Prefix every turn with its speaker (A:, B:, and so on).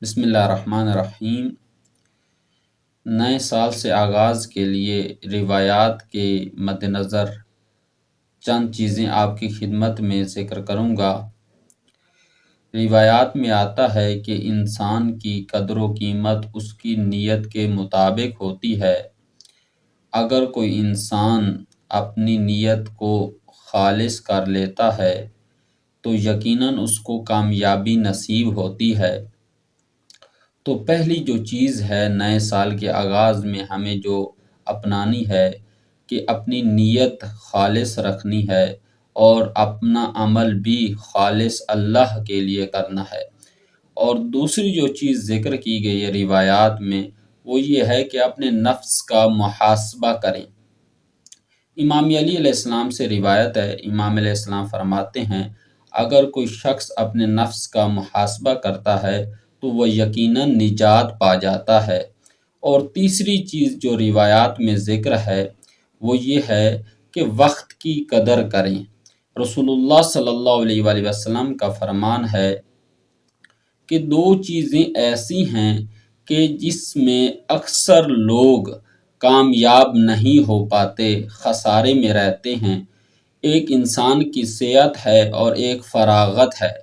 A: بسم اللہ الرحمن الرحیم۔ نئے سال سے آغاز کے لیے روایات کے مد نظر چند چیزیں آپ کی خدمت میں ذکر کروں گا۔ روایات میں آتا ہے کہ انسان کی قدر و قیمت اس کی نیت کے مطابق ہوتی ہے۔ اگر کوئی انسان اپنی نیت کو خالص کر لیتا ہے تو یقیناً اس کو کامیابی نصیب ہوتی ہے۔ تو پہلی جو چیز ہے نئے سال کے آغاز میں ہمیں جو اپنانی ہے کہ اپنی نیت خالص رکھنی ہے اور اپنا عمل بھی خالص اللہ کے لیے کرنا ہے۔ اور دوسری جو چیز ذکر کی گئی ہے روایات میں وہ یہ ہے کہ اپنے نفس کا محاسبہ کریں۔ امام علی علیہ السلام سے روایت ہے، امام علیہ السلام فرماتے ہیں اگر کوئی شخص اپنے نفس کا محاسبہ کرتا ہے تو وہ یقیناً نجات پا جاتا ہے۔ اور تیسری چیز جو روایات میں ذکر ہے وہ یہ ہے کہ وقت کی قدر کریں۔ رسول اللہ صلی اللہ علیہ وآلہ وسلم کا فرمان ہے کہ دو چیزیں ایسی ہیں کہ جس میں اکثر لوگ کامیاب نہیں ہو پاتے، خسارے میں رہتے ہیں۔ ایک انسان کی صحت ہے اور ایک فراغت ہے۔